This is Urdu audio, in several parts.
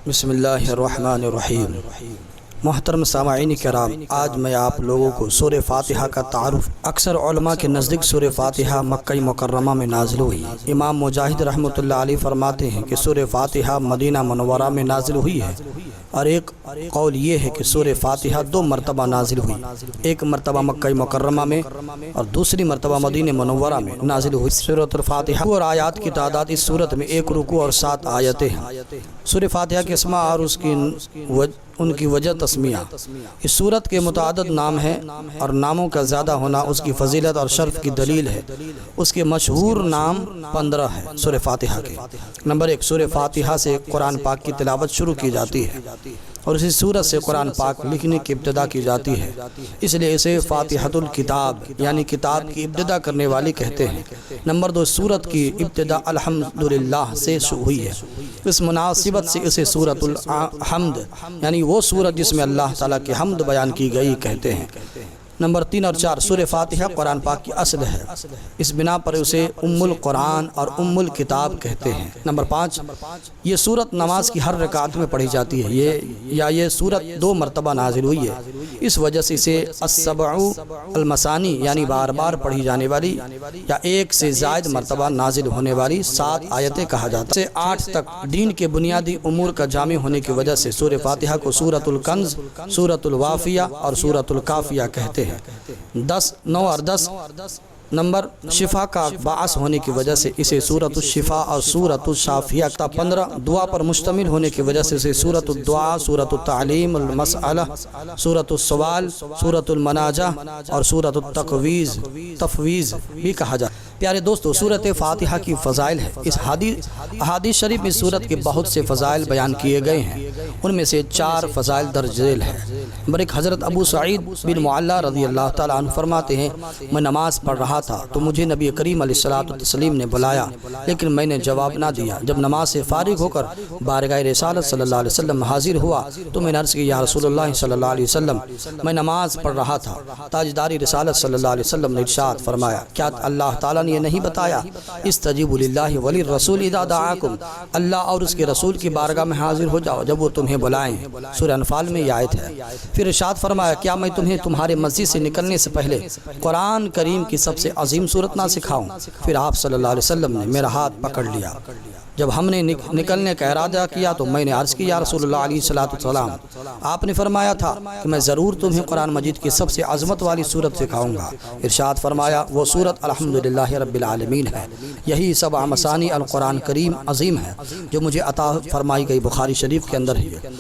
بسم اللہ الرحمن الرحیم۔ محترم سامعین کرام، آج میں آپ لوگوں کو سورہ فاتحہ کا تعارف۔ اکثر علماء کے نزدیک سورہ فاتحہ مکہ مکرمہ میں نازل ہوئی۔ امام مجاہد رحمۃ اللہ علیہ فرماتے ہیں کہ سورہ فاتحہ مدینہ منورہ میں نازل ہوئی ہے، اور ایک قول یہ ہے کہ سورہ فاتحہ 2 مرتبہ نازل ہوئی، ایک مرتبہ مکہ مکرمہ میں اور دوسری مرتبہ مدینہ منورہ میں نازل ہوئی۔ سورۃ الفاتحہ اور آیات کی تعداد اس سورت میں 1 رکوع اور 7 آیتیں ہیں۔ سورہ فاتحہ کے اسماء اور ان کی وجہ تسمیہ۔ اس سورت کے متعدد نام ہیں، اور ناموں کا زیادہ ہونا اس کی فضیلت اور شرف کی دلیل ہے۔ اس کے مشہور نام 15 ہیں سورہ فاتحہ کے۔ نمبر 1، سورہ فاتحہ سے قرآن پاک کی تلاوت شروع کی جاتی ہے، اور اسی سورت سے قرآن پاک لکھنے کی ابتدا کی جاتی ہے، اس لیے اسے فاتحۃ الکتاب یعنی کتاب کی ابتدا کرنے والی کہتے ہیں۔ نمبر 2، سورت کی ابتدا الحمدللہ سے ہوئی ہے، اس مناسبت سے اسے سورۃ الحمد یعنی وہ سورت جس میں اللہ تعالیٰ کی حمد بیان کی گئی کہتے ہیں۔ نمبر 3 اور 4، سورہ فاتحہ قرآن پاک کی اصل ہے، اس بنا پر اسے ام القرآن اور ام الکتاب کہتے ہیں۔ نمبر 5، یہ سورت نماز کی ہر رکعت میں پڑھی جاتی ہے، یہ سورت 2 مرتبہ نازل ہوئی ہے، اس وجہ سے اسے السبع المثانی یعنی بار بار پڑھی جانے والی یا 1 سے زائد مرتبہ نازل ہونے والی 7 آیتیں کہا جاتا ہے۔ 8 تک دین کے بنیادی امور کا جامع ہونے کی وجہ سے سورہ فاتحہ کو سورۃ الکنز، سورۃ الوافیہ اور سورۃ الکافیہ کہتے ہیں۔ 9 اور 10 نمبر شفا کا باعث ہونے کی وجہ سے اسے سورۃ الشفا اور سورۃ الشافیہ۔ 15 دعا پر مشتمل ہونے کی وجہ سے اسے سورۃ الدعاء، سورۃ التعلیم المسئلہ، سورۃ السوال، سورۃ المناجہ اور سورۃ التفویض بھی کہا جاتا ہے۔ پیارے دوستو، سورۃ فاتحہ کی فضائل ہے۔ اس احادیث شریف میں سورت کے بہت سے فضائل بیان کیے گئے ہیں، ان میں سے 4 فضائل درج ذیل ہیں۔ نمبر 1، حضرت ابو سعید بن معلیٰ رضی اللہ تعالیٰ عنہ فرماتے ہیں، میں نماز پڑھ رہا تھا تو مجھے نبی کریم علیہ الصلوۃ والتسلیم نے بلایا، لیکن میں نے جواب نہ دیا۔ جب نماز سے فارغ ہو کر بارگاہ رسالت صلی اللہ علیہ وسلم حاضر ہوا تو میں نے عرض کی، یا رسول اللہ صلی اللہ علیہ وسلم، میں نماز پڑھ رہا تھا۔ تاجدار رسالت صلی اللہ علیہ وسلم نے ارشاد فرمایا، کیا اللہ تعالیٰ نے یہ نہیں بتایا، استجیبوا للہ وللرسول اذا دعاکم، اللہ اور اس کے رسول کی بارگاہ میں حاضر ہو جاؤ جب وہ تمہیں بلائیں۔ سورہ انفال میں یہ آیت ہے۔ پھر ارشاد فرمایا، کیا میں تمہیں تمہارے مسجد سے نکلنے سے پہلے قرآن کریم کی سب سے عظیم صورت نہ سکھاؤں؟ پھر آپ صلی اللہ علیہ وسلم نے میرا ہاتھ پکڑ لیا۔ جب ہم نے نکلنے کا ارادہ کیا تو میں نے عرض کی، یا رسول اللہ علیہ السلام، آپ نے فرمایا تھا کہ میں ضرور تمہیں قرآن مجید کی سب سے عظمت والی صورت سکھاؤں گا۔ ارشاد فرمایا، وہ صورت الحمدللہ رب العالمین ہے۔ یہی 7 مثانی القرآن کریم عظیم ہے جو مجھے عطا فرمائی گئی، بخاری شریف کے اندر ہی ہے۔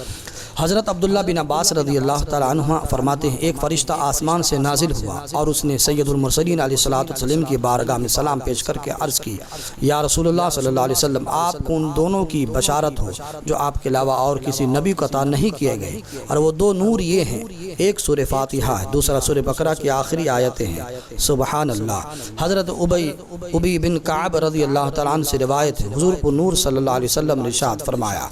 حضرت عبداللہ بن عباس رضی اللہ تعالیٰ عنہ فرماتے ہیں، ایک فرشتہ آسمان سے نازل ہوا اور اس نے سید المرسلین علیہ الصلوۃ والسلام کی بارگاہ میں سلام پیش کر کے عرض کی، یا رسول اللہ صلی اللہ علیہ وسلم، آپ کو ان دونوں کی بشارت ہو جو آپ کے علاوہ اور کسی نبی کو عطا نہیں کیے گئے، اور وہ 2 نور یہ ہیں، ایک سورہ فاتحہ ہے، دوسرا سورہ بقرہ کی آخری آیتیں ہیں۔ سبحان اللہ۔ حضرت ابی بن کعب رضی اللہ تعالیٰ عنہ سے روایت ہے، حضور کو نور صلی اللہ علیہ وسلم نے ارشاد فرمایا،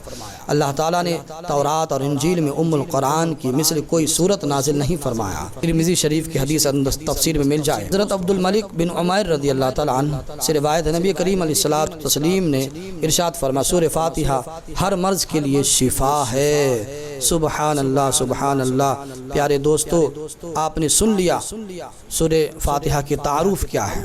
اللہ تعالیٰ نے تورات اور انجیل میں ام القرآن کی مثل کوئی صورت نازل نہیں فرمایا۔ ترمذی شریف کی حدیث تفسیر میں مل جائے۔ حضرت عبد الملک بن عمیر رضی اللہ تعالیٰ عنہ سے روایت ہے، نبی کریم علیہ الصلوۃ والتسلیم نے ارشاد فرمایا، سورہ فاتحہ ہر مرض کے لیے شفا ہے۔ سبحان اللہ، سبحان اللہ۔ پیارے دوستو، آپ نے سن لیا سورہ فاتحہ کی تعارف کیا ہے۔